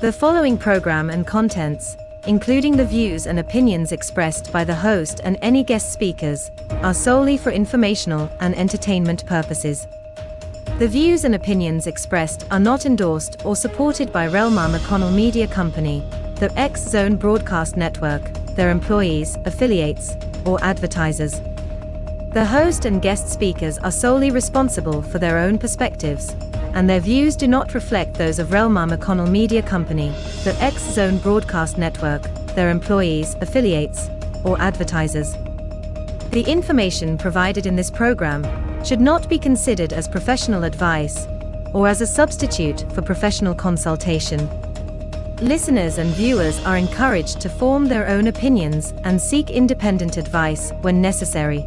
The following program and contents, including the views and opinions expressed by the host and any guest speakers, are solely for informational and entertainment purposes. The views and opinions expressed are not endorsed or supported by Relmar McConnell Media Company, the X Zone Broadcast Network, their employees, affiliates, or advertisers. The host and guest speakers are solely responsible for their own perspectives, and their views do not reflect those of Relmar McConnell Media Company, the X Zone Broadcast Network, their employees, affiliates, or advertisers. The information provided in this program should not be considered as professional advice or as a substitute for professional consultation. Listeners and viewers are encouraged to form their own opinions and seek independent advice when necessary.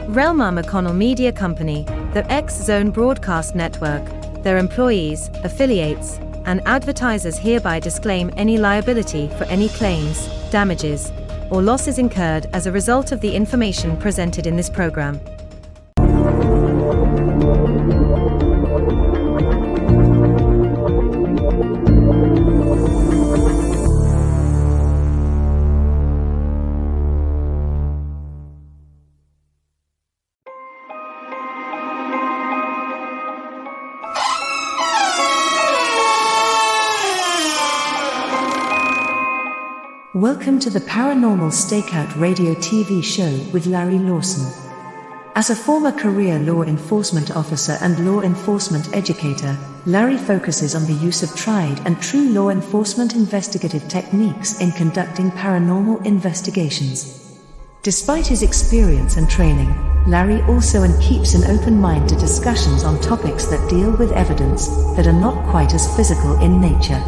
Relmar McConnell Media Company, the X Zone Broadcast Network, their employees, affiliates, and advertisers hereby disclaim any liability for any claims, damages, or losses incurred as a result of the information presented in this program. Welcome to the Paranormal Stakeout radio TV show with Larry Lawson. As a former career law enforcement officer and law enforcement educator, Larry focuses on the use of tried and true law enforcement investigative techniques in conducting paranormal investigations. Despite his experience and training, Larry also keeps an open mind to discussions on topics that deal with evidence that are not quite as physical in nature.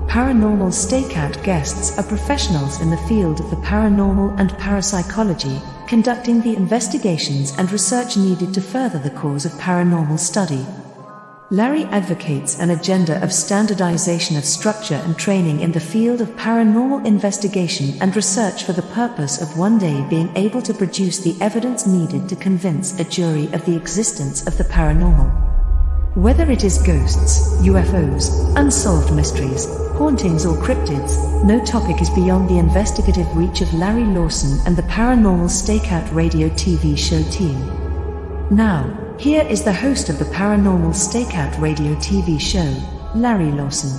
Paranormal Stakeout guests are professionals in the field of the paranormal and parapsychology, conducting the investigations and research needed to further the cause of paranormal study. Larry advocates an agenda of standardization of structure and training in the field of paranormal investigation and research for the purpose of one day being able to produce the evidence needed to convince a jury of the existence of the paranormal. Whether it is ghosts, UFOs, unsolved mysteries, hauntings or cryptids, no topic is beyond the investigative reach of Larry Lawson and the Paranormal Stakeout radio TV show team. Now, here is the host of the Paranormal Stakeout radio TV show, Larry Lawson.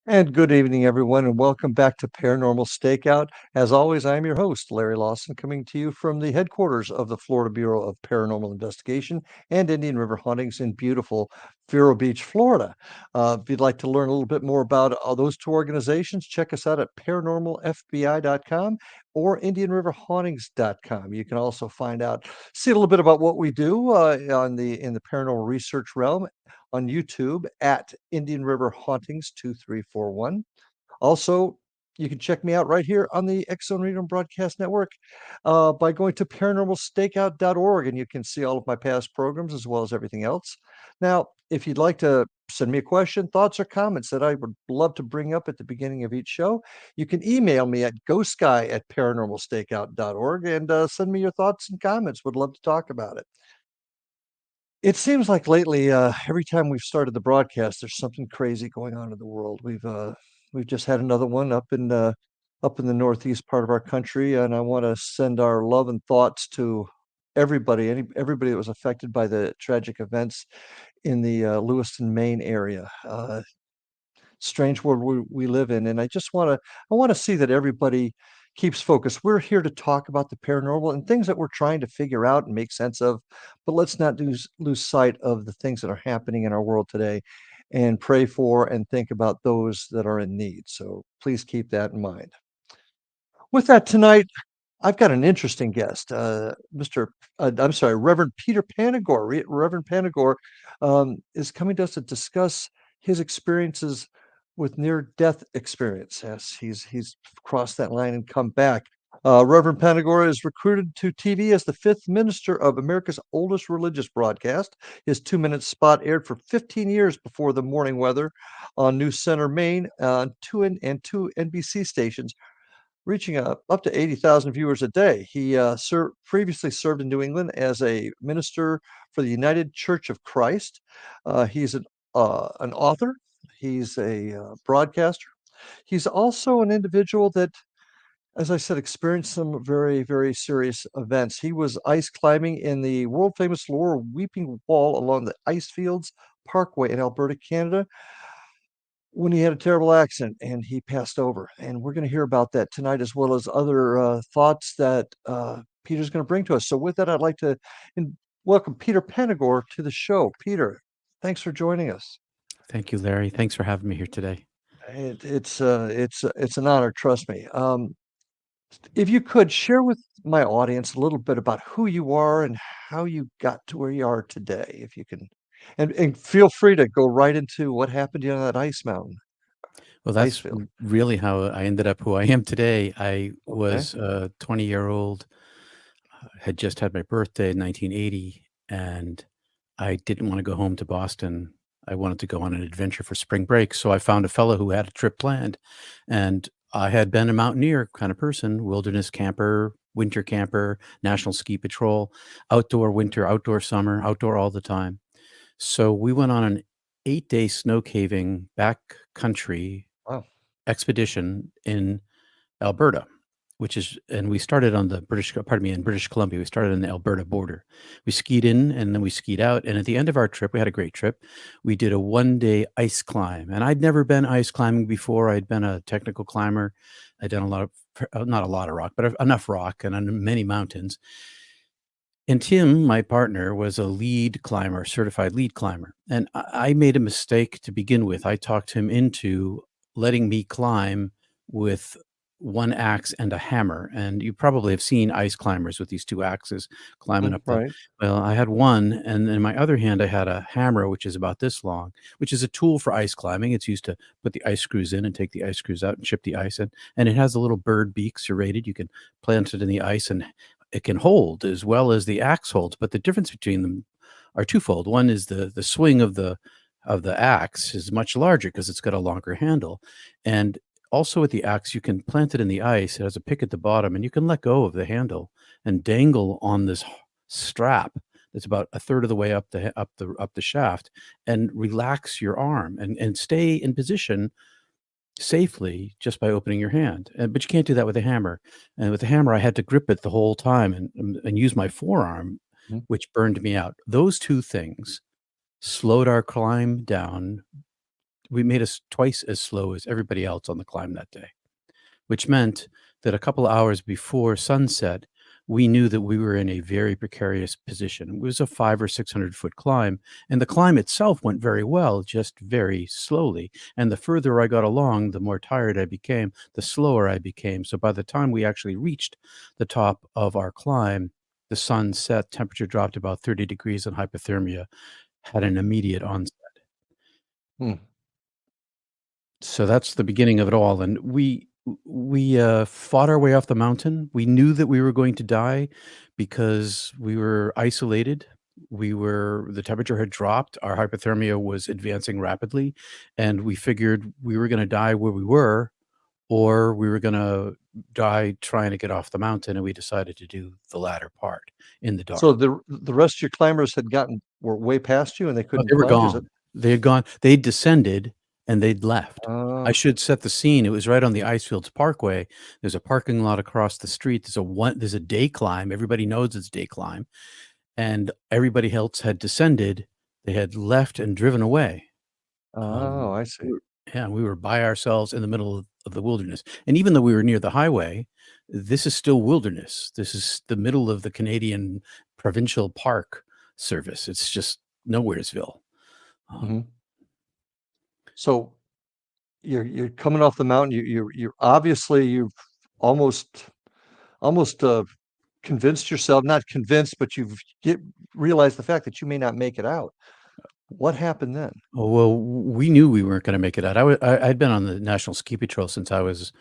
And good evening, everyone, and welcome back to Paranormal Stakeout. As always, I'm your host, Larry Lawson, coming to you from the headquarters of the Florida Bureau of Paranormal Investigation and Indian River Hauntings in beautiful Vero Beach, Florida. If you'd like to learn a little bit more about those two organizations, check us out at paranormalfbi.com or indianriverhauntings.com. You can also see a little bit about what we do in the paranormal research realm on YouTube at Indian River Hauntings 2341. Also, you can check me out right here on the X Zone Radio Broadcast Network by going to paranormalstakeout.org, and you can see all of my past programs as well as everything else. Now, if you'd like to send me a question, thoughts, or comments that I would love to bring up at the beginning of each show, you can email me at ghostguy@paranormalstakeout.org and send me your thoughts and comments. Would love to talk about it. It seems like lately, every time we've started the broadcast, there's something crazy going on in the world. We've just had another one up in the northeast part of our country, and I want to send our love and thoughts to everybody that was affected by the tragic events in the Lewiston, Maine area. Strange world we live in, and I want to see that everybody keeps focused. We're here to talk about the paranormal and things that we're trying to figure out and make sense of, but let's not lose sight of the things that are happening in our world today and pray for and think about those that are in need. So please keep that in mind. With that, tonight, I've got an interesting guest, Reverend Peter Panagore. Reverend Panagore is coming to us to discuss his experiences with near-death experience. Yes, he's crossed that line and come back. Reverend Panagore is recruited to TV as the fifth minister of America's oldest religious broadcast. His 2-minute spot aired for 15 years before the morning weather on NewsCenterMaine and two NBC stations, reaching up to 80,000 viewers a day. He previously served in New England as a minister for the United Church of Christ. He's an author. He's a broadcaster. He's also an individual that, as I said, experienced some very, very serious events. He was ice climbing in the world famous Lower Weeping Wall along the Icefields Parkway in Alberta, Canada, when he had a terrible accident and he passed over. And we're going to hear about that tonight, as well as other thoughts that Peter's going to bring to us. So with that, I'd like to welcome Peter Panagore to the show. Peter, thanks for joining us. Thank you, Larry. Thanks for having me here today. It's an honor, trust me. If you could share with my audience a little bit about who you are and how you got to where you are today, if you can, and feel free to go right into what happened to you on that ice mountain. Well, that's really how I ended up who I am today. I was a 20-year-old, had just had my birthday in 1980, and I didn't want to go home to Boston. I wanted to go on an adventure for spring break. So I found a fellow who had a trip planned, and I had been a mountaineer kind of person, wilderness camper, winter camper, national ski patrol, outdoor winter, outdoor summer, outdoor all the time. So we went on an 8-day snow caving backcountry expedition in Alberta, and we started on the in British Columbia. We started on the Alberta border. We skied in and then we skied out. And at the end of our trip, we had a great trip. We did a 1-day ice climb, and I'd never been ice climbing before. I'd been a technical climber. I'd done not a lot of rock, but enough rock and on many mountains. And Tim, my partner, was a certified lead climber. And I made a mistake to begin with. I talked him into letting me climb with one axe and a hammer. And you probably have seen ice climbers with these two axes climbing up. Well, I had one, and in my other hand, I had a hammer, which is about this long, which is a tool for ice climbing. It's used to put the ice screws in and take the ice screws out and chip the ice in. And it has a little bird beak serrated. You can plant it in the ice, and it can hold as well as the axe holds. But the difference between them are twofold. One is the swing of the axe is much larger because it's got a longer handle. And also with the axe, you can plant it in the ice. It has a pick at the bottom, and you can let go of the handle and dangle on this strap that's about a third of the way up the shaft, and relax your arm and stay in position safely just by opening your hand. But you can't do that with a hammer. And with the hammer, I had to grip it the whole time and use my forearm, which burned me out. Those two things slowed our climb down. We made us twice as slow as everybody else on the climb that day, which meant that a couple of hours before sunset, we knew that we were in a very precarious position. It was a 500 or 600 foot climb, and the climb itself went very well, just very slowly. And the further I got along, the more tired I became, the slower I became. So by the time we actually reached the top of our climb, the sun set, temperature dropped about 30 degrees, and hypothermia had an immediate onset. So that's the beginning of it all. And we fought our way off the mountain. We knew that we were going to die because we were isolated. The temperature had dropped. Our hypothermia was advancing rapidly. And we figured we were going to die where we were, or we were going to die trying to get off the mountain. And we decided to do the latter part in the dark. So the rest of your climbers were way past you, and they couldn't. They were gone. They had gone. They descended and they'd left. I should set the scene. It was right on the Icefields Parkway. There's a parking lot across the street. There's a day climb. Everybody knows it's day climb. And everybody else had descended. They had left and driven away. I see. We were by ourselves in the middle of the wilderness. And even though we were near the highway, this is still wilderness. This is the middle of the Canadian Provincial Park Service. It's just nowheresville. So you're coming off the mountain. You're obviously you've almost convinced yourself, not convinced, but you've realized the fact that you may not make it out. What happened then? Oh, well, we knew we weren't going to make it out. I'd been on the National Ski Patrol since I was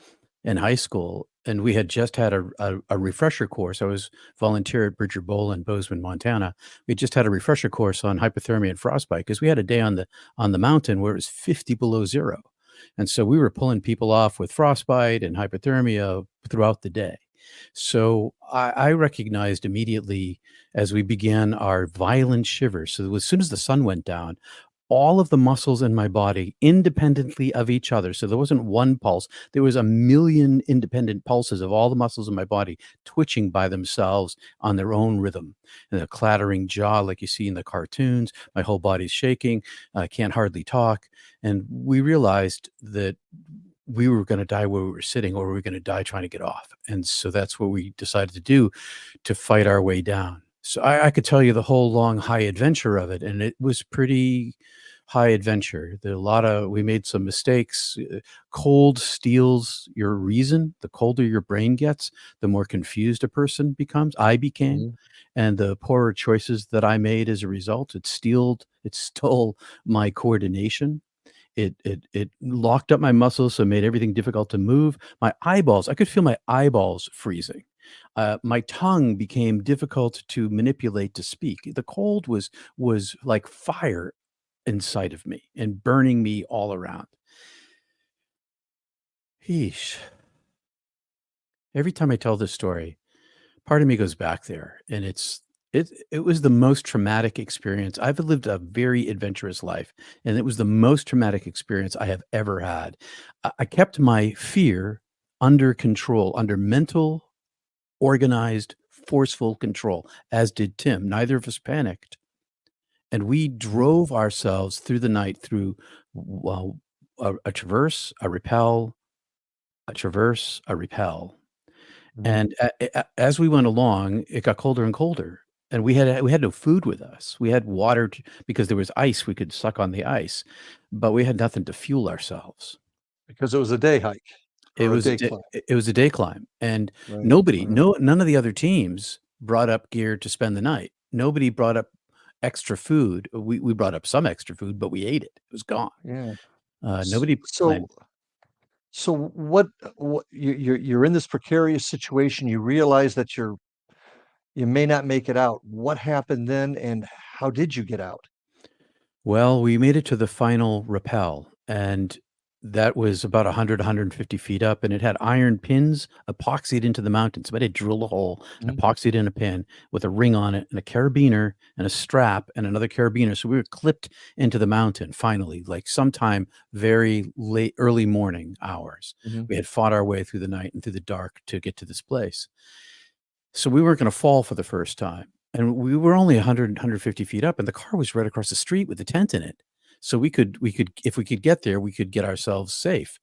in high school, and we had just had a refresher course. I was volunteer at Bridger Bowl in Bozeman, Montana. We just had a refresher course on hypothermia and frostbite because we had a day on the mountain where it was 50 below zero. And so we were pulling people off with frostbite and hypothermia throughout the day. So I recognized immediately as we began our violent shivers. So as soon as the sun went down, all of the muscles in my body independently of each other. So there wasn't one pulse. There was a million independent pulses of all the muscles in my body twitching by themselves on their own rhythm. And a clattering jaw like you see in the cartoons. My whole body's shaking. I can't hardly talk. And we realized that we were going to die where we were sitting, or we were going to die trying to get off. And so that's what we decided to do to fight our way down. So I could tell you the whole long high adventure of it, and it was pretty high adventure. We made some mistakes. Cold steals your reason. The colder your brain gets, the more confused a person becomes. I became, Mhm. and the poorer choices that I made as a result, it stole my coordination. It locked up my muscles, so it made everything difficult to move. My eyeballs, I could feel my eyeballs freezing. My tongue became difficult to manipulate to speak. The cold was like fire inside of me and burning me all around. Yeesh. Every time I tell this story, part of me goes back there, and it was the most traumatic experience. I've lived a very adventurous life, and it was the most traumatic experience I have ever had. I kept my fear under control, under mental, organized, forceful control, as did Tim. Neither of us panicked. And we drove ourselves through the night through, well, a traverse, a repel, a traverse, a repel. Mhm. And as we went along, it got colder and colder, and we had no food with us. We had water because there was ice. We could suck on the ice, but we had nothing to fuel ourselves. Because it was a day hike It or a was a day day, climb. it was a day climb, and Right. Uh-huh. none of the other teams brought up gear to spend the night. Nobody brought up extra food. We brought up some extra food, but we ate it. It was gone. Yeah. Nobody So planned. so what you're in this precarious situation. You realize that you may not make it out. What happened then, and how did you get out? Well, we made it to the final rappel, and that was about 100, 150 feet up, and it had iron pins epoxied into the mountain. Somebody had drilled a hole and Mhm. epoxied in a pin with a ring on it and a carabiner and a strap and another carabiner. So we were clipped into the mountain finally, like sometime very late, early morning hours. Mhm. We had fought our way through the night and through the dark to get to this place. So we weren't gonna fall for the first time, and we were only 150 feet up, and the car was right across the street with the tent in it. So we could if we could get there, we could get ourselves safe.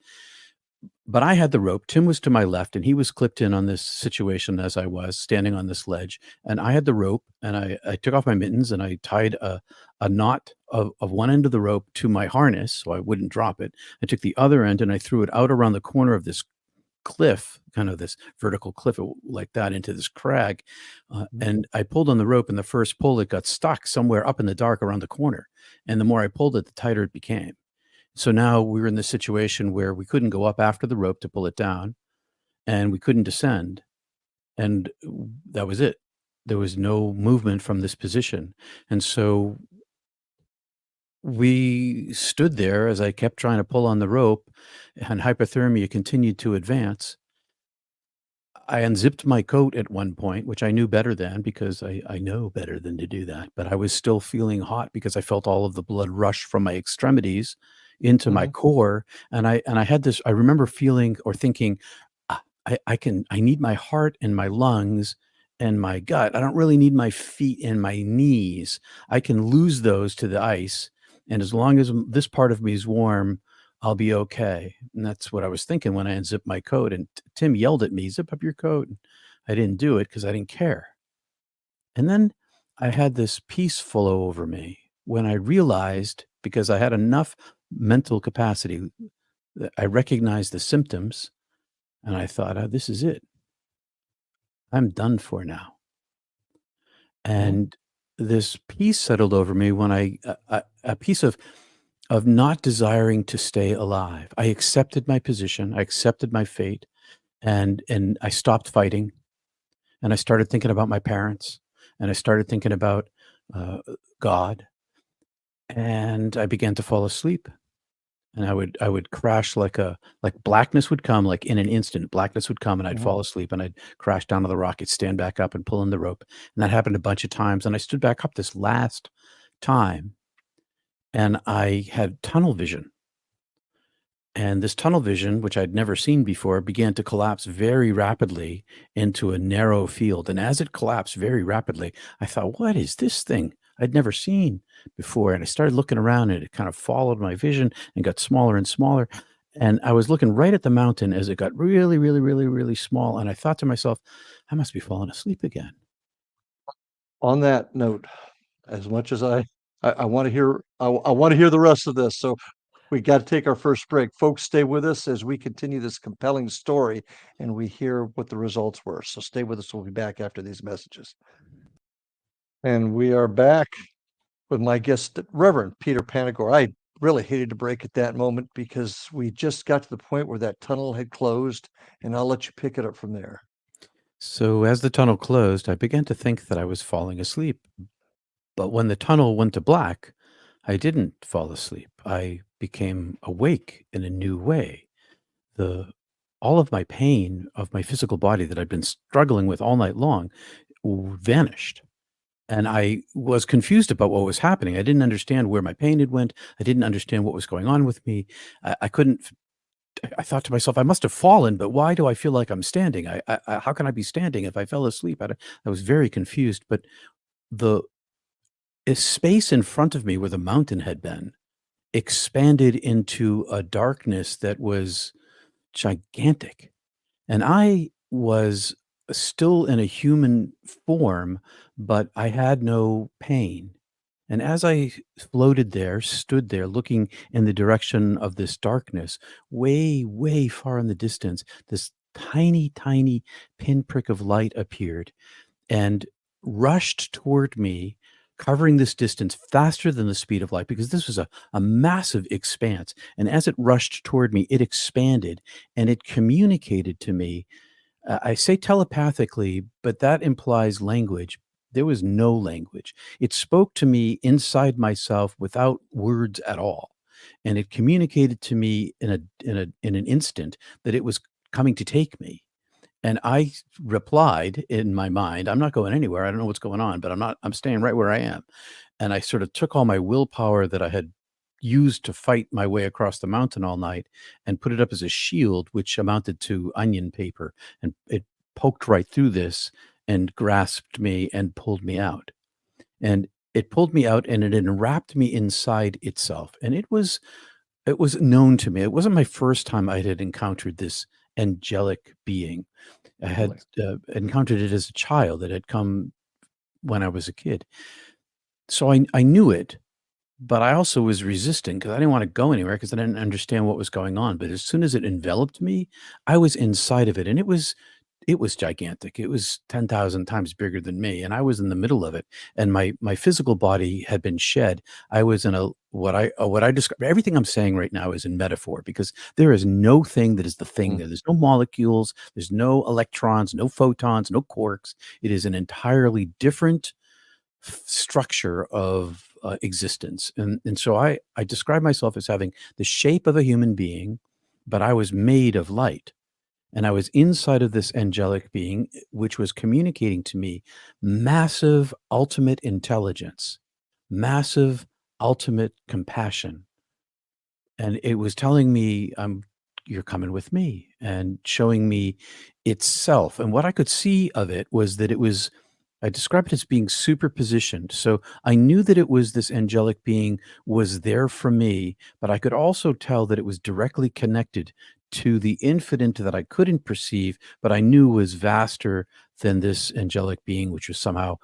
But I had the rope, Tim was to my left, and he was clipped in on this situation as I was, standing on this ledge, and I had the rope, and I took off my mittens, and I tied a knot of one end of the rope to my harness so I wouldn't drop it. I took the other end, and I threw it out around the corner of this cliff, kind of this vertical cliff like that into this crag. Mhm. And I pulled on the rope, and the first pull, it got stuck somewhere up in the dark around the corner. And the more I pulled it, the tighter it became. So now we were in this situation where we couldn't go up after the rope to pull it down, and we couldn't descend. And that was it. There was no movement from this position. And so we stood there as I kept trying to pull on the rope, and hypothermia continued to advance. I unzipped my coat at one point, which I knew better than because I know better than to do that. But I was still feeling hot because I felt all of the blood rush from my extremities into my Mhm. core. And I had this, I remember feeling or thinking, I need my heart and my lungs and my gut. I don't really need my feet and my knees. I can lose those to the ice. And as long as this part of me is warm, I'll be okay. And that's what I was thinking when I unzipped my coat. And Tim yelled at me, "Zip up your coat." And I didn't do it because I didn't care. And then I had this peace flow over me when I realized, because I had enough mental capacity, that I recognized the symptoms, and I thought, "Oh, this is it. I'm done for now." Mhm. And this peace settled over me when a piece of not desiring to stay alive. I accepted my position. I accepted my fate. and I stopped fighting, and I started thinking about my parents, and I started thinking about, uh, God, and I began to fall asleep. And I would crash like blackness would come, like in an instant, blackness would come and I'd Mhm. fall asleep and I'd crash down to the rock, I'd stand back up and pull in the rope. And that happened a bunch of times. And I stood back up this last time and I had tunnel vision. And this tunnel vision, which I'd never seen before, began to collapse very rapidly into a narrow field. And as it collapsed very rapidly, I thought, what is this thing I'd never seen before? And I started looking around and it kind of followed my vision and got smaller and smaller. And I was looking right at the mountain as it got really, really, really, really small. And I thought to myself, I must be falling asleep again. On that note, as much as I wanna hear I wanna hear the rest of this, so we gotta take our first break. Folks, stay with us as we continue this compelling story and we hear what the results were. So stay with us. We'll be back after these messages. And we are back with my guest, Reverend Peter Panagore. I really hated to break at that moment because we just got to the point where that tunnel had closed, and I'll let you pick it up from there. So as the tunnel closed, I began to think that I was falling asleep. But when the tunnel went to black, I didn't fall asleep. I became awake in a new way. The All of my pain of my physical body that I'd been struggling with all night long vanished. And I was confused about what was happening. I didn't understand where my pain had went. I didn't understand what was going on with me. I couldn't. I thought to myself, I must have fallen, but why do I feel like I'm standing? How can I be standing if I fell asleep? I was very confused. But the space in front of me where the mountain had been expanded into a darkness that was gigantic. And I was still in a human form, but I had no pain. And as I floated there, stood there looking in the direction of this darkness, way, way far in the distance, this tiny, tiny pinprick of light appeared and rushed toward me, covering this distance faster than the speed of light because this was a massive expanse. And as it rushed toward me, it expanded and it communicated to me. I say telepathically, but that implies language. There was no language. It spoke to me inside myself without words at all. And it communicated to me in an instant that it was coming to take me. And I replied in my mind, "I'm not going anywhere. I don't know what's going on, but I'm staying right where I am." And I sort of took all my willpower that I had used to fight my way across the mountain all night and put it up as a shield, which amounted to onion paper. And it poked right through this and grasped me and pulled me out. And it pulled me out and it enwrapped me inside itself. And it was known to me. It wasn't my first time I had encountered this angelic being. I had, Really. encountered it as a child. It had come when I was a kid. So I knew it, but I also was resisting because I didn't wanna go anywhere because I didn't understand what was going on. But as soon as it enveloped me, I was inside of it, and it was gigantic. It was 10,000 times bigger than me, and I was in the middle of it, and my physical body had been shed. I was in a what I describe everything I'm saying right now is in metaphor because there is no thing that is the thing Mm. there. There's no molecules, there's no electrons, no photons, no quarks. It is an entirely different structure of existence. And so I describe myself as having the shape of a human being, but I was made of light. And I was inside of this angelic being, which was communicating to me massive ultimate intelligence, massive ultimate compassion. And it was telling me, you're coming with me and showing me itself. And what I could see of it was that I described it as being superpositioned. So I knew that it was this angelic being was there for me, but I could also tell that it was directly connected to the infinite that I couldn't perceive, but I knew was vaster than this angelic being, which was somehow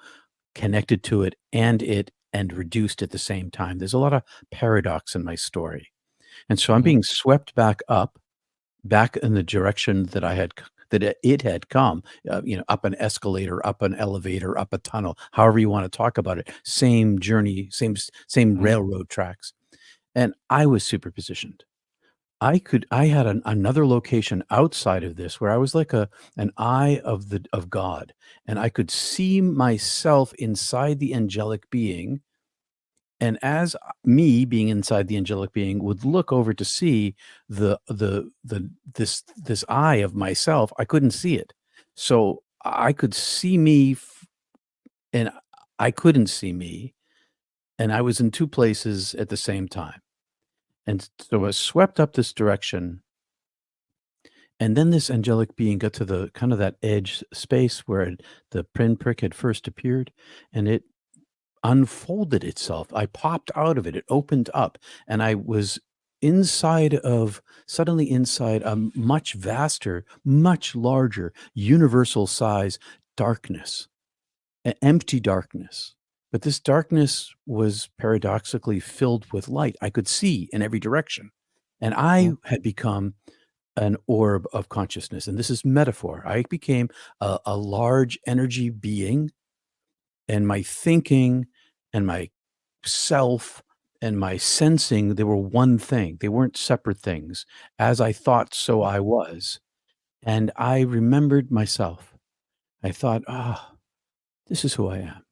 connected to it and reduced at the same time. There's a lot of paradox in my story. And so I'm Mhm. being swept back up, back in the direction that it had come, up an escalator, up an elevator, up a tunnel, however you wanna talk about it. Same journey, same Mhm. railroad tracks, and I was superpositioned. I had another location outside of this where I was like an eye of God, and I could see myself inside the angelic being. And as me being inside the angelic being would look over to see this eye of myself, I couldn't see it. So I could see me, and I couldn't see me, and I was in two places at the same time. And so I was swept up this direction, and then this angelic being got to the kind of that edge space where the pinprick had first appeared, and it unfolded itself. I popped out of it. It opened up, and I was suddenly inside a much vaster, much larger, universal size darkness, empty darkness. But this darkness was paradoxically filled with light. I could see in every direction. And I Mhm. had become an orb of consciousness. And this is metaphor. I became a large energy being, and my thinking and my self and my sensing, they were one thing. They weren't separate things. As I thought, so I was. And I remembered myself. I thought, this is who I am.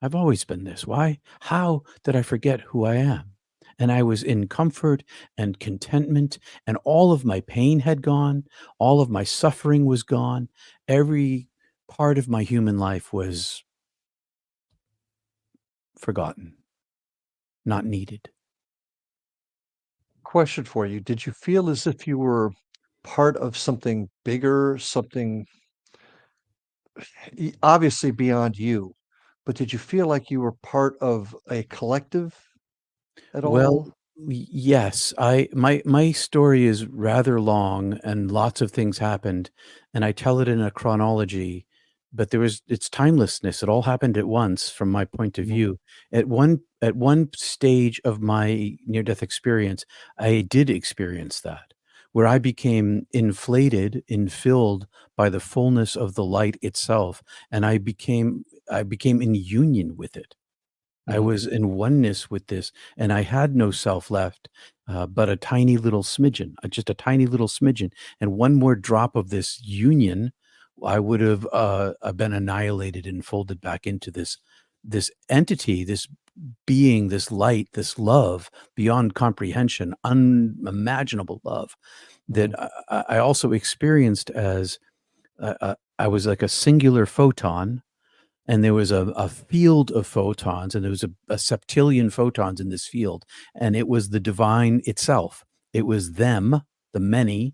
I've always been this. Why? How did I forget who I am? And I was in comfort and contentment, and all of my pain had gone. All of my suffering was gone. Every part of my human life was forgotten, not needed. Question for you. Did you feel as if you were part of something bigger, something obviously beyond you, but did you feel like you were part of a collective at Well, all? yes, my story is rather long and lots of things happened, and I tell it in a chronology, but it's timelessness. It all happened at once from my point of Mhm. view. At one stage of my near-death experience, I did experience that, where I became inflated, infilled by the fullness of the light itself, and I became in union with it. I Mhm. was in oneness with this, and I had no self left, but a tiny little smidgen, just a tiny little smidgen. And one more drop of this union, I would have been annihilated and folded back into this entity, this being, this light, this love beyond comprehension, unimaginable love that Mhm. I also experienced as I was like a singular photon, and there was a field of photons, and there was a septillion photons in this field, and it was the divine itself. It was them, the many,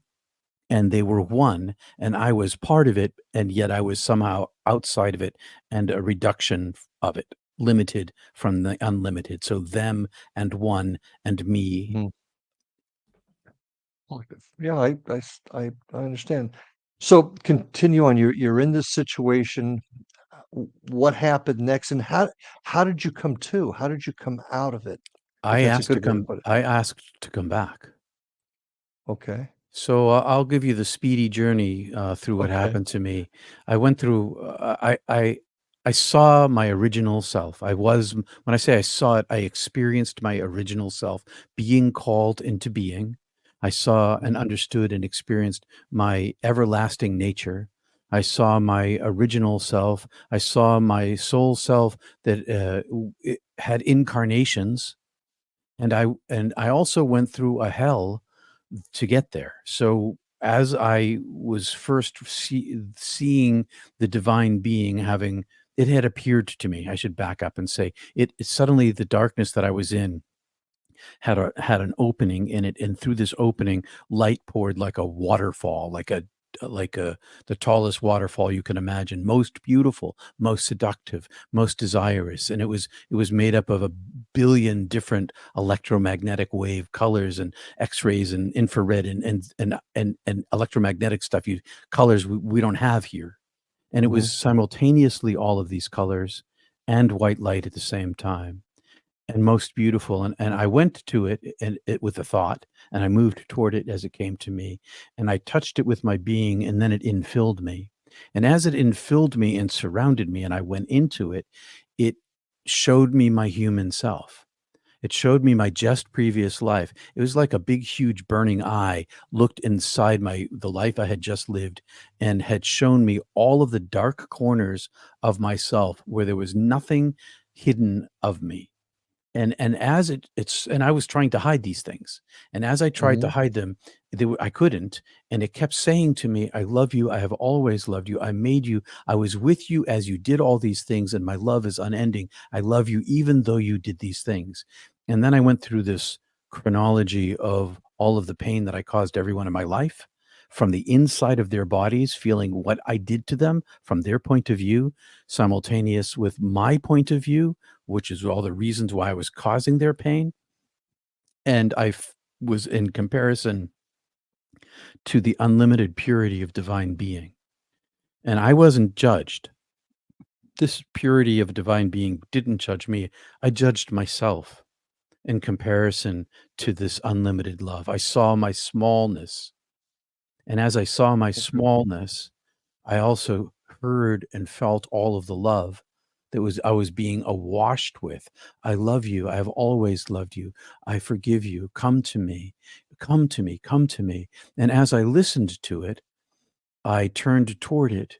and they were one, and I was part of it, and yet I was somehow outside of it, and a reduction of it, limited from the unlimited. So them and one and me. Mhm. Okay. Yeah, I understand. So continue on. You're in this situation. What happened next, and how did you come to? How did you come out of it? If that's a good way to put it. I asked to come back. Okay. So I'll give you the speedy journey through what Okay. happened to me. I went through. I saw my original self. When I say I saw it, I experienced my original self being called into being. I saw and Mhm. understood and experienced my everlasting nature. I saw my original self. I saw my soul self that it had incarnations, and I also went through a hell to get there. So as I was first seeing the divine being having it had appeared to me, I should back up and say it suddenly the darkness that I was in had an opening in it, and through this opening, light poured like a waterfall, like a the tallest waterfall you can imagine, most beautiful, most seductive, most desirous, and it was made up of a billion different electromagnetic wave colors and X-rays and infrared and electromagnetic stuff, you colors we don't have here, and it was Mhm. simultaneously all of these colors and white light at the same time and most beautiful, and I went to it and it with a thought, and I moved toward it as it came to me, and I touched it with my being, and then it infilled me. And as it infilled me and surrounded me and I went into it, it showed me my human self. It showed me my just previous life. It was like a big, huge burning eye looked inside the life I had just lived and had shown me all of the dark corners of myself where there was nothing hidden of me. And as it's and I was trying to hide these things. And as I tried to Mhm. hide them, I couldn't. And it kept saying to me, I love you. I have always loved you. I made you. I was with you as you did all these things, and my love is unending. I love you even though you did these things. And then I went through this chronology of all of the pain that I caused everyone in my life from the inside of their bodies, feeling what I did to them from their point of view, simultaneous with my point of view, which is all the reasons why I was causing their pain. And was in comparison to the unlimited purity of divine being. And I wasn't judged. This purity of divine being didn't judge me. I judged myself in comparison to this unlimited love. I saw my smallness. And as I saw my Okay. smallness, I also heard and felt all of the love that I was being awashed with. I love you. I have always loved you. I forgive you. Come to me. Come to me. Come to me. And as I listened to it, I turned toward it,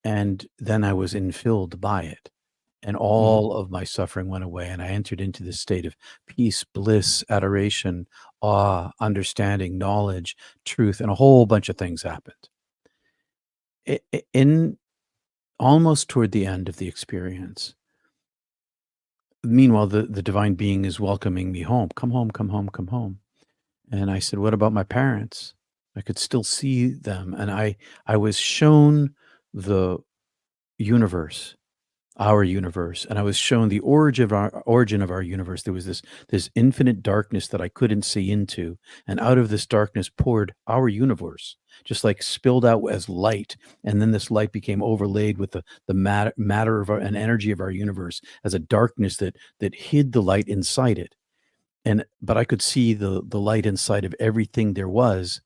and then I was infilled by it. And Mhm. all of my suffering went away, and I entered into this state of peace, bliss, adoration, awe, understanding, knowledge, truth, and a whole bunch of things happened. In almost toward the end of the experience, meanwhile, the divine being is welcoming me home. Come home, come home, come home. And I said, what about my parents? I could still see them. And I was shown the universe, our universe, and I was shown the origin of our universe. There was this infinite darkness that I couldn't see into, and out of this darkness poured our universe, just like spilled out as light, and then this light became overlaid with the matter of and energy of our universe as a darkness that hid the light inside it. And but I could see the light inside of everything there was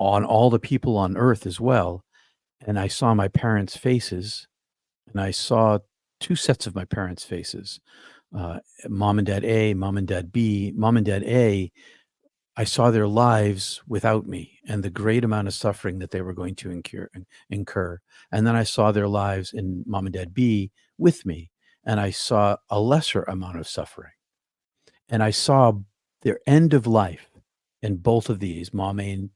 on all the people on earth as well. And I saw my parents' faces, and I saw two sets of my parents' faces, mom and dad A, mom and dad B. Mom and dad A, I saw their lives without me and the great amount of suffering that they were going to incur. And then I saw their lives in mom and dad B with me, and I saw a lesser amount of suffering. And I saw their end of life in both of these, mom A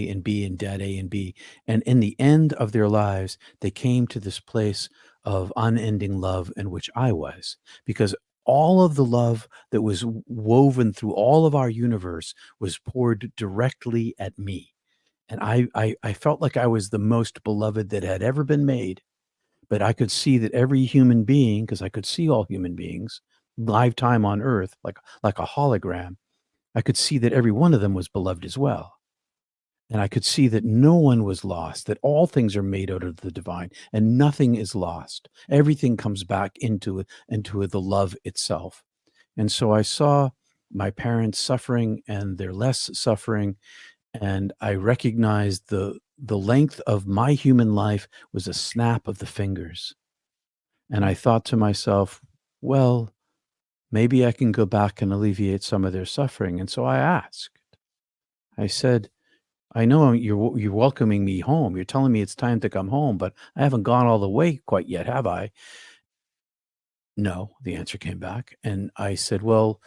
and B and dad A and B. And in the end of their lives, they came to this place of unending love in which I was, because all of the love that was woven through all of our universe was poured directly at me. And I felt like I was the most beloved that had ever been made. But I could see that every human being, because I could see all human beings, lifetime on earth, like a hologram, I could see that every one of them was beloved as well. And I could see that no one was lost, that all things are made out of the divine and nothing is lost. Everything comes back into the love itself. And so I saw my parents suffering and their less suffering, and I recognized the length of my human life was a snap of the fingers. And I thought to myself, well, maybe I can go back and alleviate some of their suffering. And so I asked, I said, I know you're welcoming me home. You're telling me it's time to come home, but I haven't gone all the way quite yet, have I? No, the answer came back. And I said, well,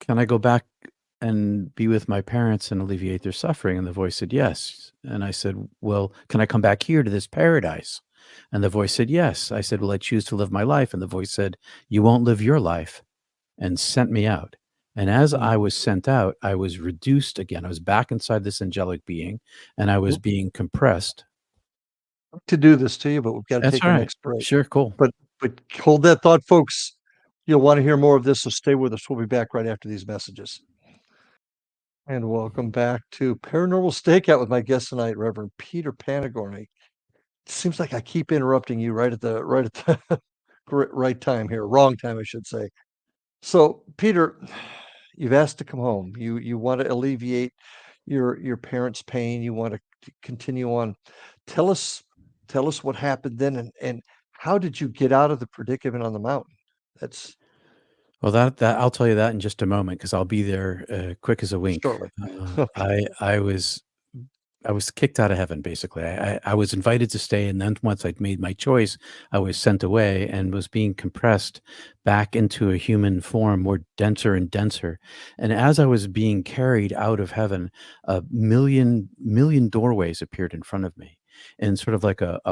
can I go back and be with my parents and alleviate their suffering? And the voice said, yes. And I said, well, can I come back here to this paradise? And the voice said, yes. I said, well, I choose to live my life. And the voice said, you won't live your life, and sent me out. And as I Mhm. was sent out, I was reduced again. I was back inside this angelic being, and I was Yep. being compressed. To do this to you, but we've got to That's take all our right. next break. Sure, cool. But hold that thought, folks. You'll want to hear more of this, so stay with us. We'll be back right after these messages. And welcome back to Paranormal Stakeout with my guest tonight, Reverend Peter Panagore. It seems like I keep interrupting you right at the right time here, wrong time, I should say. So, Peter, you've asked to come home. You want to alleviate your parents' pain. You want to continue on. Tell us tell us what happened then, and how did you get out of the predicament on the mountain? That's Well, that I'll tell you that in just a moment because I'll be there quick as a wink. Shortly. Uh, Okay. I was kicked out of heaven, basically. I was invited to stay, and then once I'd made my choice, I was sent away and was being compressed back into a human form, more denser and denser. And as I was being carried out of heaven, a million doorways appeared in front of me, and sort of like a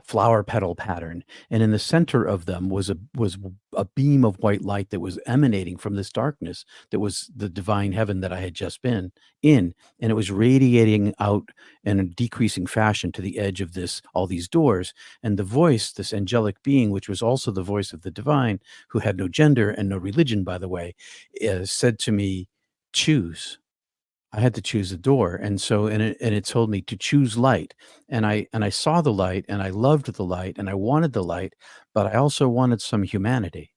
flower petal pattern, and in the center of them was a beam of white light that was emanating from this darkness that was the divine heaven that I had just been in, and it was radiating out in a decreasing fashion to the edge of this all these doors, and the voice, this angelic being, which was also the voice of the divine, who had no gender and no religion, by the way, said to me, "Choose." I had to choose a door, and so and it told me to choose light, and I saw the light, and I loved the light, and I wanted the light, but I also wanted some humanity,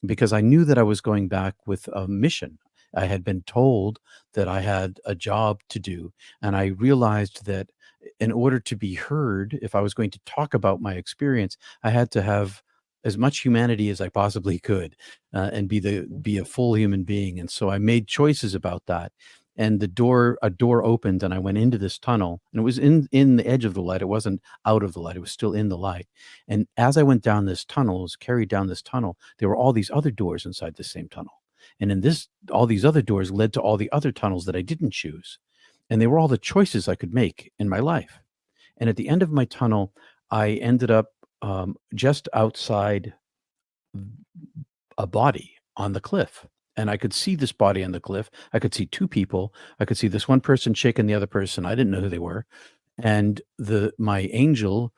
because I knew that I was going back with a mission. I had been told that I had a job to do, and I realized that in order to be heard, if I was going to talk about my experience, I had to have as much humanity as I possibly could, and be a full human being, and so I made choices about that, and a door opened, and I went into this tunnel, and it was in the edge of the light. It wasn't out of the light, it was still in the light. And as I went down this tunnel, was carried down this tunnel, there were all these other doors inside the same tunnel, and in this all these other doors led to all the other tunnels that I didn't choose, and they were all the choices I could make in my life. And at the end of my tunnel, I ended up just outside a body on the cliff. And I could see this body on the cliff. I could see two people. I could see this one person shaking the other person. I didn't know who they were. And my angel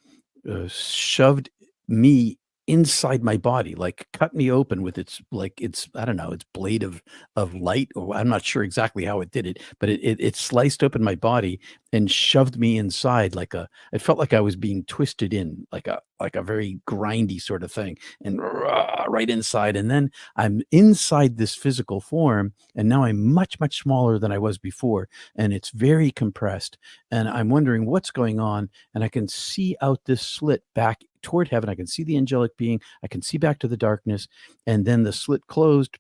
shoved me inside my body, like cut me open with its I don't know, its blade of light, or I'm not sure exactly how it did it, but it sliced open my body and shoved me inside like a it felt like I was being twisted in like a very grindy sort of thing, and right inside. And then I'm inside this physical form, and now I'm much smaller than I was before, and it's very compressed, and I'm wondering what's going on, and I can see out this slit back toward heaven. I can see the angelic being. I can see back to the darkness, and then the slit closed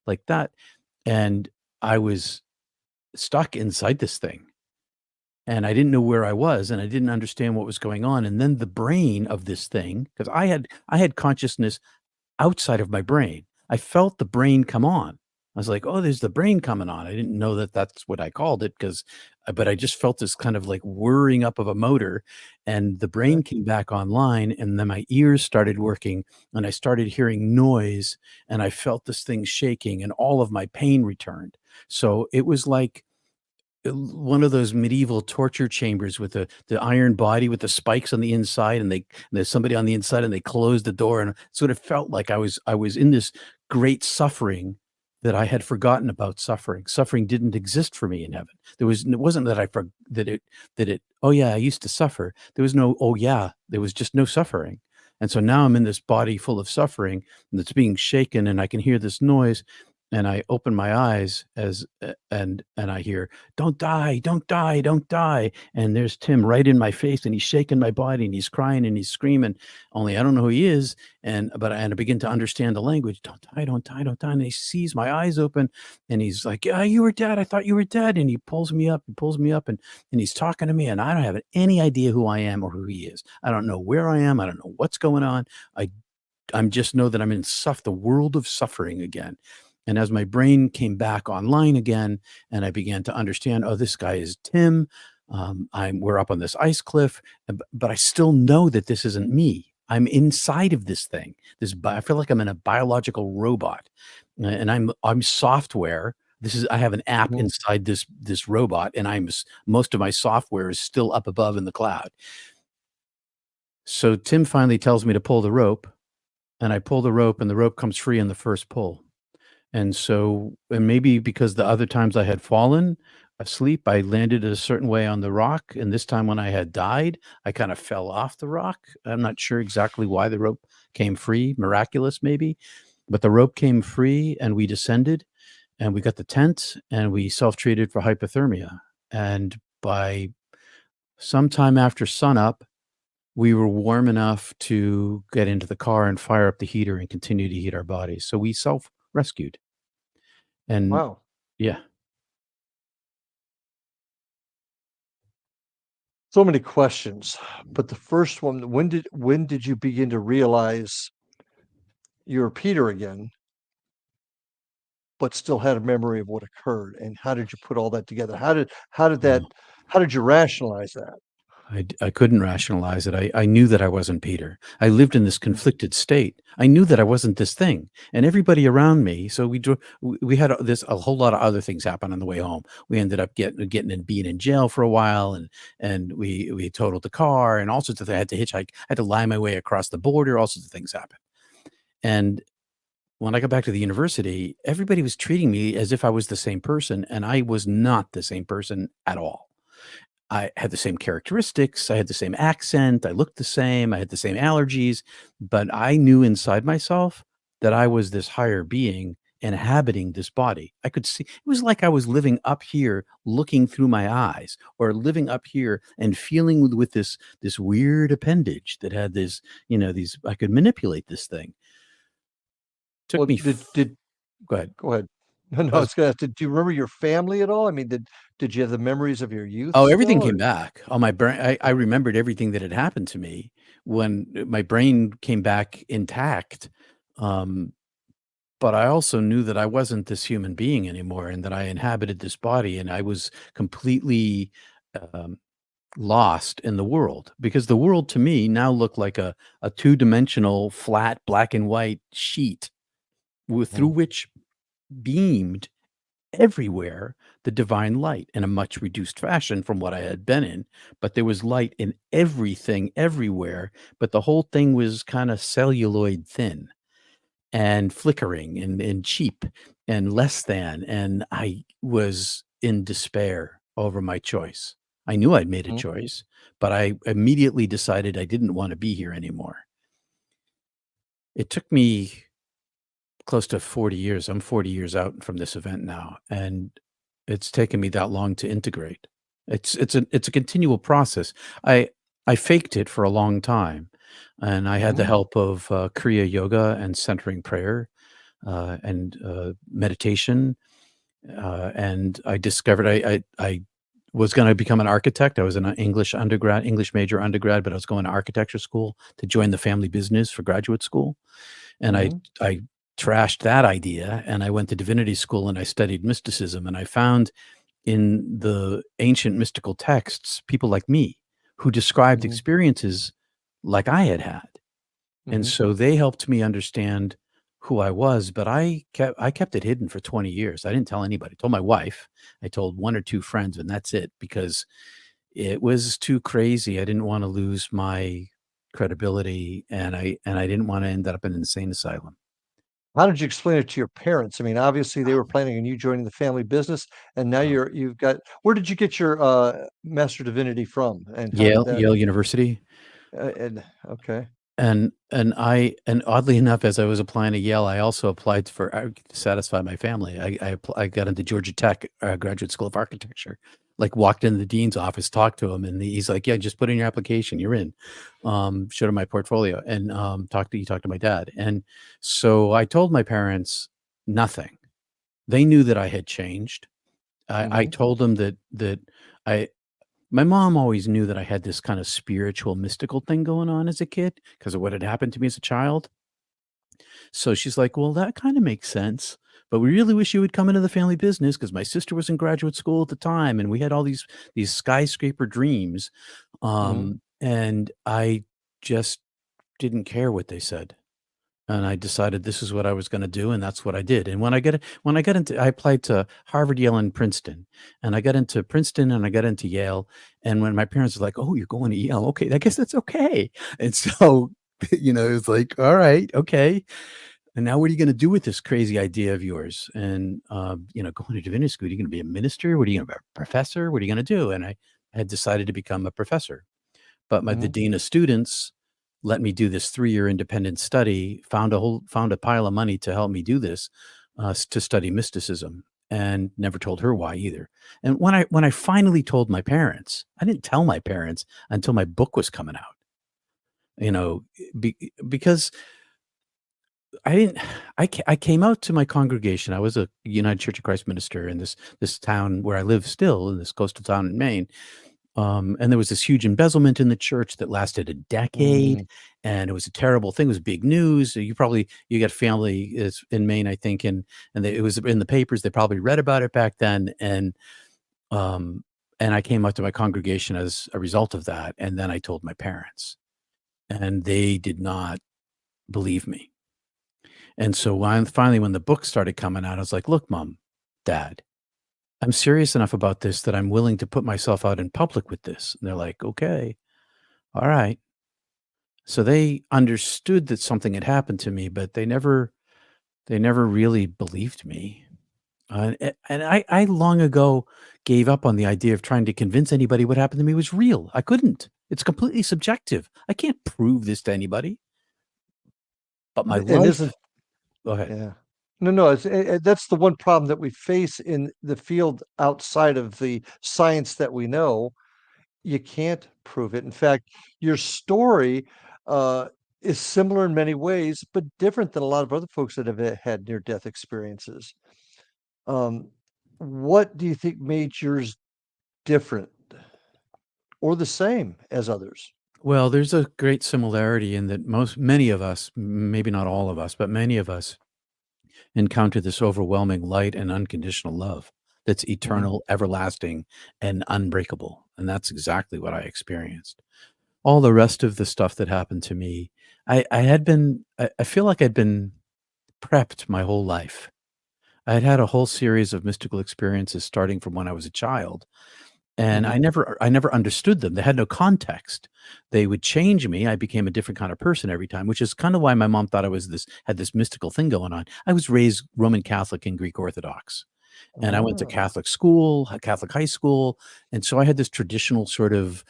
like that, and I was stuck inside this thing, and I didn't know where I was, and I didn't understand what was going on. And then the brain of this thing, because I had consciousness outside of my brain. I felt the brain come on. I was like, "Oh, there's the brain coming on." I didn't know that that's what I called it, but I just felt this kind of like whirring up of a motor, and the brain came back online, and then my ears started working, and I started hearing noise, and I felt this thing shaking, and all of my pain returned. So it was like one of those medieval torture chambers with the iron body with the spikes on the inside, and there's somebody on the inside, and they close the door, and so it felt like I was in this great suffering that I had forgotten about suffering. Suffering didn't exist for me in heaven. It wasn't that I for that it, "Oh, yeah, I used to suffer." There was no, "Oh, yeah," there was just no suffering. And so now I'm in this body full of suffering that's being shaken, and I can hear this noise, and I open my eyes and I hear, "Don't die, don't die, don't die." And there's Tim right in my face, and he's shaking my body, and he's crying, and he's screaming, only I don't know who he is. And I begin to understand the language. "Don't die, don't die, don't die." And he sees my eyes open, and he's like, "Yeah, you were dead. I thought you were dead." And he pulls me up, and he's talking to me, and I don't have any idea who I am or who he is. I don't know where I am. I don't know what's going on. I I'm just know that I'm in the world of suffering again. And as my brain came back online again, and I began to understand, oh, this guy is Tim. We're up on this ice cliff, but I still know that this isn't me. I'm inside of this thing. I feel like I'm in a biological robot, and I'm software. I have an app Mhm. inside this robot, and most of my software is still up above in the cloud. So Tim finally tells me to pull the rope, and I pull the rope, and the rope comes free in the first pull. And maybe because the other times I had fallen asleep, I landed a certain way on the rock, and this time when I had died, I kind of fell off the rock. I'm not sure exactly why the rope came free, miraculous maybe, but the rope came free, and we descended, and we got the tent, and we self-treated for hypothermia. And by sometime after sunup, we were warm enough to get into the car and fire up the heater and continue to heat our bodies. So we self-rescued. And Wow. yeah. So many questions, but the first one, when did you begin to realize you were Peter again, but still had a memory of what occurred? And how did you put all that together? How did you rationalize that? I couldn't rationalize it. I knew that I wasn't Peter. I lived in this conflicted state. I knew that I wasn't this thing, and everybody around me. So we had a whole lot of other things happen on the way home. We ended up getting and being in jail for a while, and we totaled the car and all sorts of things. I had to hitchhike. I had to lie my way across the border. All sorts of things happened. And when I got back to the university, everybody was treating me as if I was the same person, and I was not the same person at all. I had the same characteristics, I had the same accent, I looked the same, I had the same allergies, but I knew inside myself that I was this higher being inhabiting this body. I could see it was like I was living up here looking through my eyes, or living up here and feeling with this weird appendage that had this, these I could manipulate this thing. Well, Took me did go ahead. go ahead. No, I no, was it's gonna do you remember your family at all? I mean, did you have the memories of your youth Oh, still, everything or came back. On my brain, I remembered everything that had happened to me when my brain came back intact. Um, but I also knew that I wasn't this human being anymore, and that I inhabited this body, and I was completely um, lost in the world, because the world to me now looked like a two-dimensional, flat, black and white sheet through Mhm, which beamed everywhere the divine light, in a much reduced fashion from what I had been in, but there was light in everything everywhere, but the whole thing was kind of celluloid thin and flickering and cheap and less than, and I was in despair over my choice. I knew I'd made a mhm. choice, but I immediately decided I didn't want to be here anymore. It took me close to 40 years. I'm 40 years out from this event now, and it's taken me that long to integrate. It's a continual process. I I faked it for a long time, and I had the Mhm. help of Kriya Yoga and centering prayer and meditation. And I discovered I was going to become an architect. I was an English major undergrad, but I was going to architecture school to join the family business for graduate school. And Mhm. I trashed that idea, and I went to divinity school and I studied mysticism, and I found in the ancient mystical texts people like me who described Mhm. experiences like I had had. And Mhm. so they helped me understand who I was, but I kept it hidden for 20 years. I didn't tell anybody. I told my wife, I told one or two friends, and that's it, because it was too crazy. I didn't want to lose my credibility, and I didn't want to end up in an insane asylum. How did you explain it to your parents? I mean, obviously, they were planning on you joining the family business, and now Uh, you've got where did you get your, Master Divinity from? And how did that Yale University. and okay. And oddly enough, as I was applying to Yale, I also applied to satisfy my family. I got into Georgia Tech Graduate School of Architecture. Like, walked in the dean's office, talked to him, and he's like, "Yeah, just put in your application. You're in." Showed him my portfolio, and talked to my dad. And so I told my parents nothing. They knew that I had changed. I Mhm. told them that I my mom always knew that I had this kind of spiritual, mystical thing going on as a kid because of what had happened to me as a child. So she's like, "Well, that kind of makes sense, but we really wish you would come into the family business because my sister was in graduate school at the time, and we had all these skyscraper dreams." Mhm. And I just didn't care what they said. And I decided this is what I was gonna do, and that's what I did. And when I got into I applied to Harvard, Yale, and Princeton, and I got into Princeton, and I got into Yale, and when my parents were like, "Oh, you're going to Yale? Okay, I guess that's okay." And so, it was like, "All right, okay. And now what are you gonna do with this crazy idea of yours? And, going to divinity school, you're gonna be a minister? What are you gonna be, a professor? What are you gonna do?" And I had decided to become a professor. But the Mhm. dean of students let me do this 3-year independent study, found a pile of money to help me do this, to study mysticism, and never told her why either. And when I finally told my parents, I didn't tell my parents until my book was coming out. because I didn't. I came out to my congregation. I was a United Church of Christ minister in this town where I live still, in this coastal town in Maine. And there was this huge embezzlement in the church that lasted a decade, Mm, and it was a terrible thing. It was big news. You got family is in Maine, I think, and it was in the papers. They probably read about it back then, um, and I came out to my congregation as a result of that. And then I told my parents, and they did not believe me. And so when the book started coming out, I was like, "Look, mom, dad, I'm serious enough about this that I'm willing to put myself out in public with this." And they're like, "Okay, all right." So they understood that something had happened to me, but they never really believed me. And I long ago gave up on the idea of trying to convince anybody what happened to me was real. I couldn't. It's completely subjective. I can't prove this to anybody. But my and isn't life. Go ahead. Yeah. No, no, that's the one problem that we face in the field outside of the science that we know. You can't prove it. In fact, your story uh, is similar in many ways, but different than a lot of other folks that have had near-death experiences. Um, what do you think made yours different or the same as others? Well, there's a great similarity in that many of us, maybe not all of us, but many of us encounter this overwhelming light and unconditional love that's Mhm. eternal, everlasting, and unbreakable. And that's exactly what I experienced. All the rest of the stuff that happened to me, I feel like I'd been prepped my whole life. I had had a whole series of mystical experiences starting from when I was a child, and I Mhm. never I never understood them. They had no context. They would change me. I became a different kind of person every time, which is kind of why my mom thought I was had this mystical thing going on. I was raised Roman Catholic and Greek Orthodox, and I went to Ah, Catholic school, a Catholic high school, and so I had this traditional sort of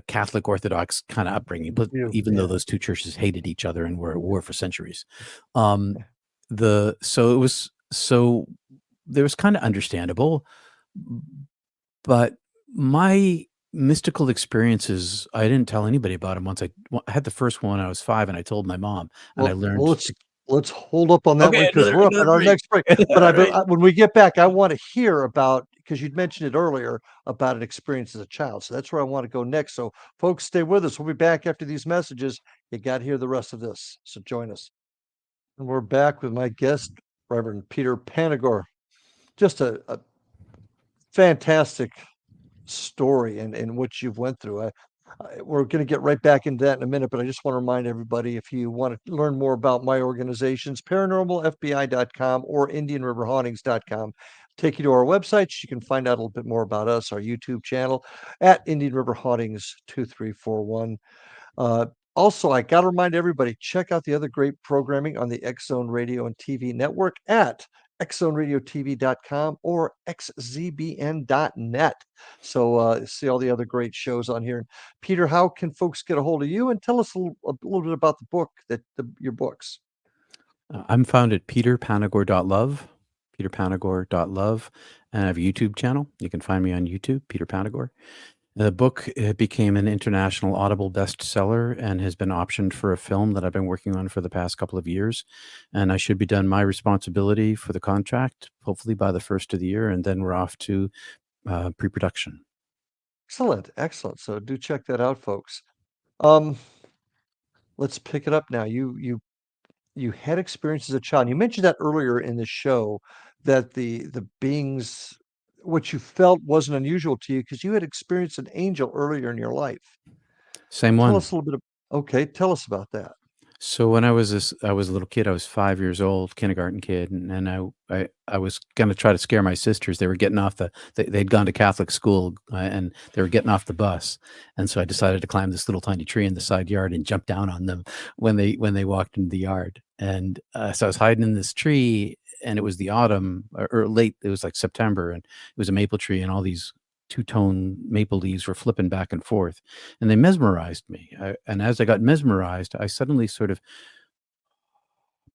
Catholic Orthodox kind of upbringing. But you, even though yeah. those two churches hated each other and were at war for centuries, um, the so it was so there was kind of understandable. But my mystical experiences, I didn't tell anybody about them. I had the first one when I was 5, and I told my mom, and I Well, learned to. let's hold up on that one Okay, because we're up another at our break. next break. But All right. when we get back, I want to hear about because you'd mentioned it earlier about an experience as a child. So that's where I want to go next. So folks, stay with us. We'll be back after these messages. You got to hear the rest of this. So join us. And we're back with my guest, Reverend Peter Panagore. Just a fantastic story and what you've went through. We're going to get right back into that in a minute, but I just want to remind everybody if you want to learn more about my organizations, paranormalfbi.com or indianriverhauntings.com. Take you to our websites. You can find out a little bit more about us, our YouTube channel at Indian River Hauntings 2341. Uh, Also, I got to remind everybody, check out the other great programming on the X Zone Radio and TV network at xzoneradiotv.com or xzbn.net. So see all the other great shows on here. Peter, how can folks get a hold of you and tell us a little bit about the book your books? I'm found at peterpanagore.love, peterpanagore.love, and I have a YouTube channel. You can find me on YouTube, Peter Panagore. The book became an international Audible bestseller and has been optioned for a film that I've been working on for the past couple of years. And I should be done my responsibility for the contract, hopefully by the first of the year, and then we're off to pre-production. Excellent, excellent. So do check that out, folks. Um, let's pick it up now. You had experience as a child. You mentioned that earlier in the show that the beings what you felt wasn't unusual to you because you had experienced an angel earlier in your life. Same Tell one. us a little bit okay, tell us about that. So when I was a little kid, I was 5 years old, kindergarten kid, and I was gonna try to scare my sisters. They were getting off they'd gone to Catholic school, and they were getting off the bus, and so I decided to climb this little tiny tree in the side yard and jump down on them when they walked into the yard. And so I was hiding in this tree, and it was the autumn or late. It was like September, and it was a maple tree, and all these two-tone maple leaves were flipping back and forth, and they mesmerized me. And as I got mesmerized, I suddenly sort of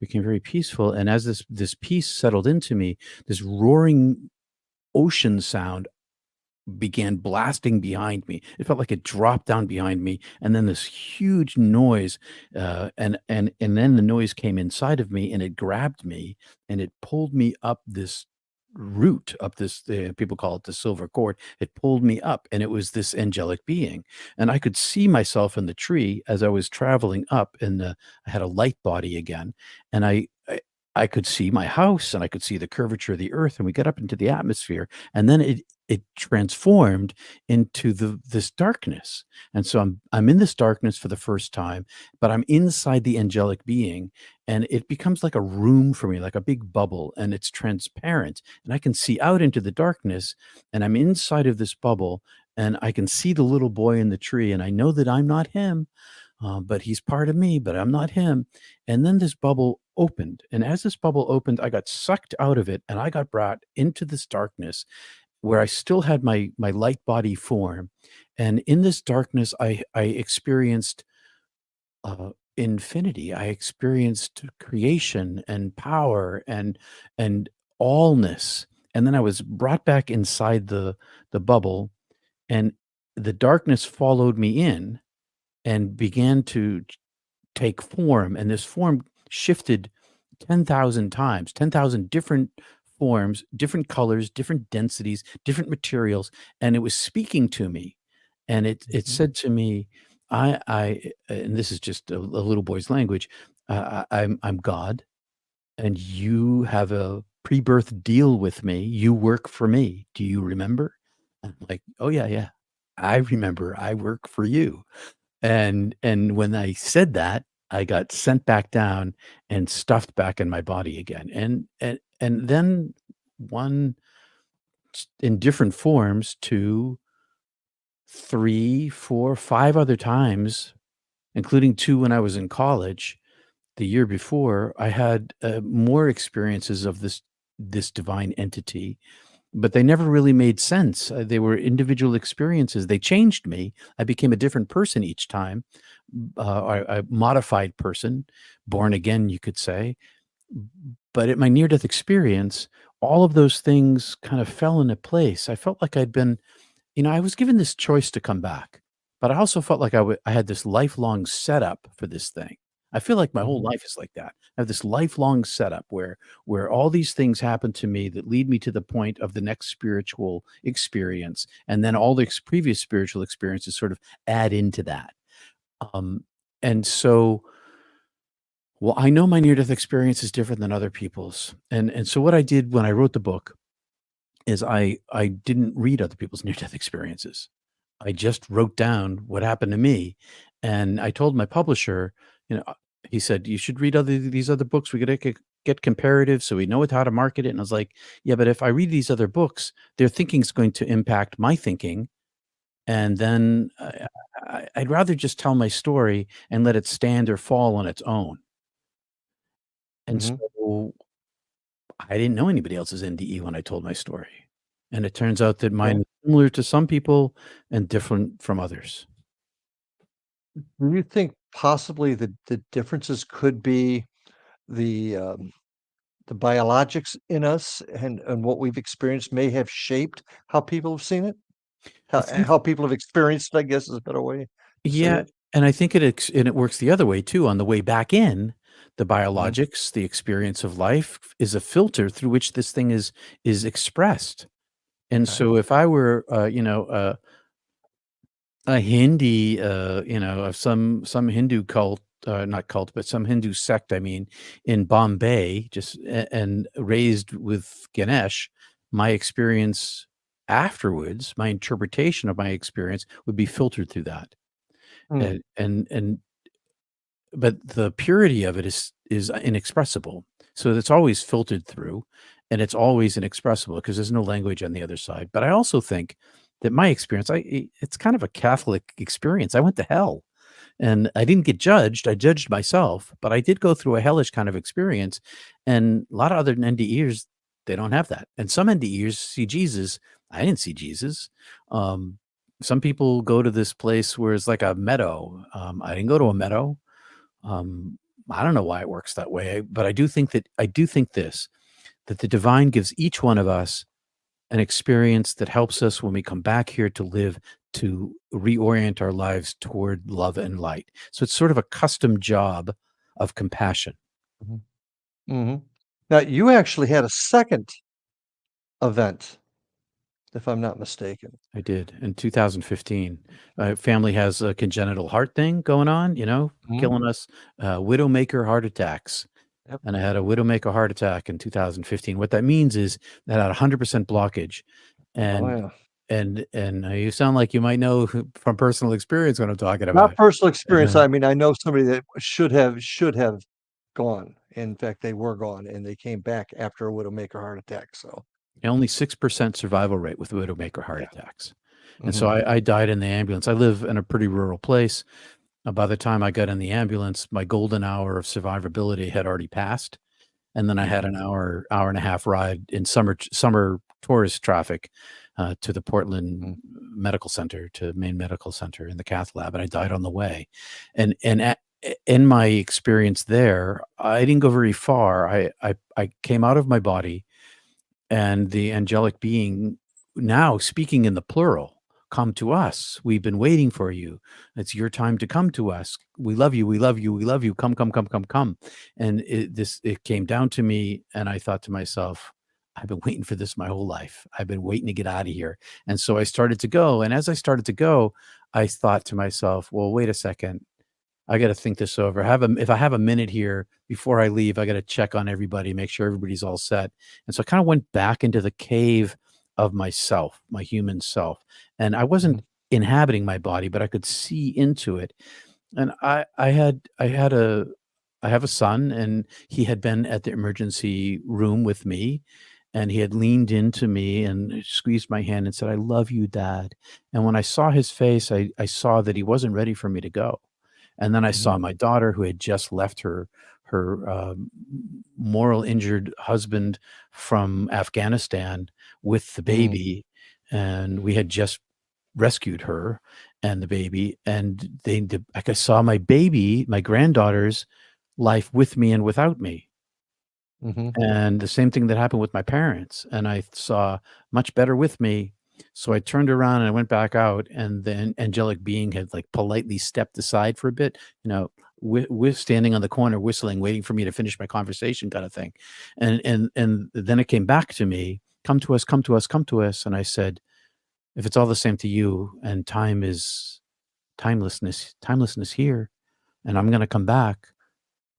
became very peaceful. And as this peace settled into me, this roaring ocean sound began blasting behind me. It felt like it dropped down behind me, and then this huge noise, and then the noise came inside of me, and it grabbed me, and it pulled me up this route, up this, people call it the silver cord. It pulled me up, and it was this angelic being, and I could see myself in the tree as I was traveling up, and I had a light body again, and I could see my house, and I could see the curvature of the earth, and we got up into the atmosphere, and then it transformed into this darkness. And so I'm in this darkness for the first time, but I'm inside the angelic being, and it becomes like a room for me, like a big bubble, and it's transparent, and I can see out into the darkness, and I'm inside of this bubble, and I can see the little boy in the tree, and I know that I'm not him, but he's part of me, but I'm not him. And then this bubble opened. And as this bubble opened, I got sucked out of it, and I got brought into this darkness where I still had my light body form. And in this darkness, I experienced infinity. I experienced creation and power and allness. And then I was brought back inside the bubble, and the darkness followed me in and began to take form, and this form shifted 10,000 times, 10,000 different forms, different colors, different densities, different materials, and it was speaking to me, and it Mhm. said to me, I and this is just a little boy's language, I'm God, and you have a pre-birth deal with me. You work for me. Do you remember? I'm like, "Oh, yeah, yeah. I remember. I work for you." And when I said that, I got sent back down and stuffed back in my body again. And then one in different forms, 2, 3, 4, 5 other times, including 2 when I was in college the year before, I had more experiences of this divine entity, but they never really made sense. They were individual experiences. They changed me. I became a different person each time, a modified person, born again, you could say. But at my near death experience, all of those things kind of fell into place. I felt like I'd been, I was given this choice to come back, but I also felt like I had this lifelong setup for this thing. I feel like my whole Mhm. life is like that. I have this lifelong setup where all these things happen to me that lead me to the point of the next spiritual experience, and then all the previous spiritual experiences sort of add into that. Um, and so, well, I know my near death experience is different than other people's, and so what I did when I wrote the book is I didn't read other people's near death experiences. I just wrote down what happened to me, and I told my publisher, you know, uh, he said, "You should read these other books. We gotta get comparative so we know how to market it." And I was like, "Yeah, but if I read these other books, their thinking is going to impact my thinking, and then I'd rather just tell my story and let it stand or fall on its own." And Mhm. so I didn't know anybody else's NDE when I told my story, and it turns out that mine Okay. is similar to some people and different from others. Do you think possibly the differences could be the, the biologics in us and what we've experienced may have shaped how people have seen it? I think How people have experienced it, I guess, is a better way to say Yeah, it. and I think it works the other way too. On the way back in, the Mhm. biologics, the experience of life is a filter through which this thing is expressed. And Okay. so if I were, a Hindi, of some Hindu cult, not cult, but some Hindu sect, I mean, in Bombay, and raised with Ganesh, my experience afterwards, my interpretation of my experience would be filtered through that. Mm. And but the purity of it is inexpressible. So it's always filtered through, and it's always inexpressible because there's no language on the other side. But I also think that my experience, it's kind of a Catholic experience. I went to hell, and I didn't get judged. I judged myself, but I did go through a hellish kind of experience. And a lot of other NDErs, they don't have that. And some NDErs see Jesus. I didn't see Jesus. Um, some people go to this place where it's like a meadow. I didn't go to a meadow. um, I don't know why it works that way, but I do think this, that the divine gives each one of us an experience that helps us when we come back here to live, to reorient our lives toward love and light. So it's sort of a custom job of compassion. Mhm. Mhm. Now, you actually had a second event, if I'm not mistaken. I did in 2015. My family has a congenital heart thing going on, Mhm. killing us, widowmaker heart attacks. Yep. And I had a widowmaker heart attack in 2015. What that means is that I had 100% blockage. Oh, And yeah. you sound like you might know from personal experience what I'm talking Not about. personal experience, Uh, I mean, I know somebody that should have gone. In fact, they were gone, and they came back after a widowmaker heart attack, so only 6% survival rate with widowmaker heart yeah. attacks. And so Mhm. I died in the ambulance. I live in a pretty rural place. By the time I got in the ambulance, my golden hour of survivability had already passed. And then I had Mhm. an hour and a half ride in summer tourist traffic to the Portland Mhm. Medical Center, to Maine Medical Center in the cath lab, and I died on the way. In my experience there, I didn't go very far. I came out of my body, and the angelic being, now speaking in the plural, come to us, we've been waiting for you, it's your time to come to us, we love you, we love you, we love you, come, come, come, come, come. And it came down to me, and I thought to myself, I've been waiting for this my whole life, I've been waiting to get out of here. And so I started to go, and as I started to go, I thought to myself, well, wait a second, I got to think this over. If I have a minute here before I leave, I got to check on everybody, make sure everybody's all set. And so I kind of went back into the cave of myself, my human self. And I Mhm. wasn't inhabiting my body, but I could see into it. And I have a son, and he had been at the emergency room with me, and he had leaned into me and squeezed my hand and said, "I love you, Dad." And when I saw his face, I saw that he wasn't ready for me to go. And then I Mhm. saw my daughter, who had just left her moral injured husband from Afghanistan with the Mm. baby, and we had just rescued her and the baby, and like, I saw my granddaughter's life with me and without me. Mhm. And the same thing that happened with my parents, and I saw much better with me. So I turned around and I went back out, and the angelic being had, like, politely stepped aside for a bit, standing on the corner whistling, waiting for me to finish my conversation, kind of thing. And then it came back to me, "Come to us, come to us, come to us." And I said, "If it's all the same to you, and time is timelessness here, and I'm gonna come back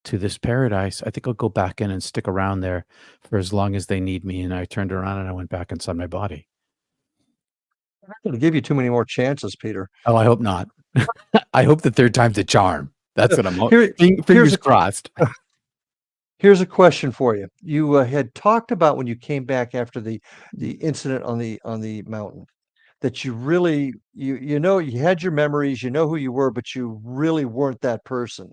to this paradise, I think I'll go back in and stick around there for as long as they need me." And I turned around and I went back inside my body. I'm not gonna give you too many more chances, Peter. Oh, I hope not. I hope the third time's a charm. That's what I'm Here here's fingers a crossed. here's a question for you. You, had talked about when you came back after the incident on the mountain, that you really you had your memories, you know who you were, but you really weren't that person.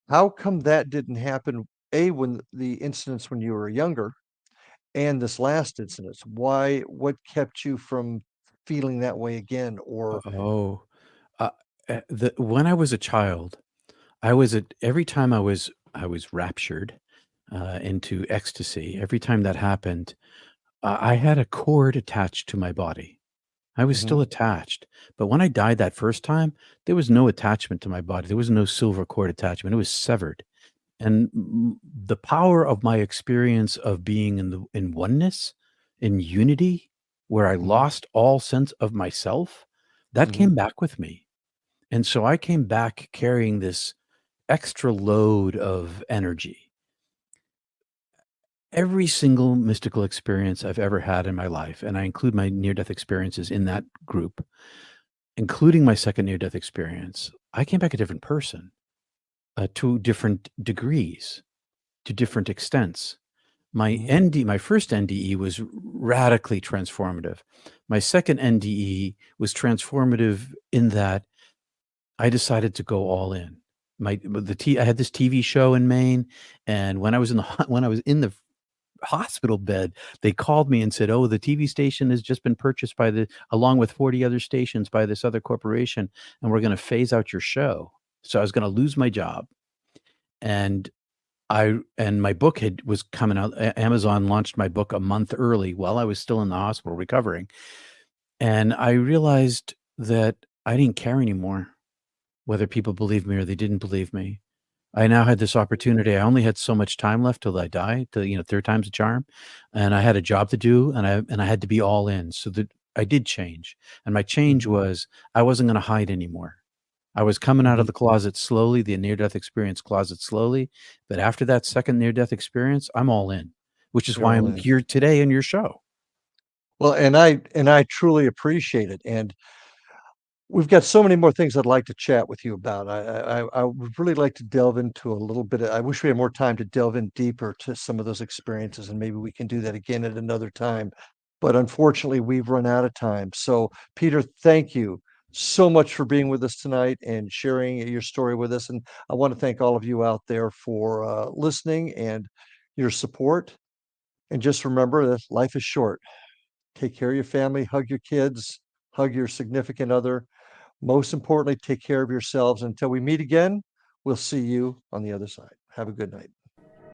How come that didn't happen, A, when the incidents when you were younger and this last incident? What kept you from feeling that way again? Or Oh, uh, when I was a child, I was at every time I was raptured into ecstasy. Every time that happened, I had a cord attached to my body. I was still Mhm. attached, but when I died that first time, there was no attachment to my body. There was no silver cord attachment. It was severed. And the power of my experience of being in oneness, in unity, where I Mhm. lost all sense of myself, that Mhm. came back with me. And so I came back carrying this extra load of energy. Every single mystical experience I've ever had in my life, and I include my near death experiences in that group, including my second near death experience, I came back a different person, to different degrees, to different extents. Mhm. My first NDE was radically transformative. My second NDE was transformative in that I decided to go all in. I had this TV show in Maine, and when I was in the when I was in the hospital bed, they called me and said, "Oh, the TV station has just been purchased along with 40 other stations by this other corporation, and we're going to phase out your show." So I was going to lose my job, and and my book was coming out. Amazon launched my book a month early while I was still in the hospital recovering. And I realized that I didn't care anymore whether people believed me or they didn't believe me. I now had this opportunity. I only had so much time left till I die, third time's a charm. And I had a job to do, and I had to be all in. So that I did change. And my change was I wasn't going to hide anymore. I was coming out of the closet slowly, the near-death experience closet slowly. But after that second near-death experience, I'm all in, which is why I'm here today on your show. Well, and I truly appreciate it. And we've got so many more things I'd like to chat with you about. I would really like to delve into a little bit. I wish we had more time to delve in deeper to some of those experiences, and maybe we can do that again at another time. But unfortunately, we've run out of time. So, Peter, thank you so much for being with us tonight and sharing your story with us. And I want to thank all of you out there for listening and your support. And just remember that life is short. Take care of your family, hug your kids, hug your significant other. Most importantly, take care of yourselves. Until we meet again, we'll see you on the other side. Have a good night.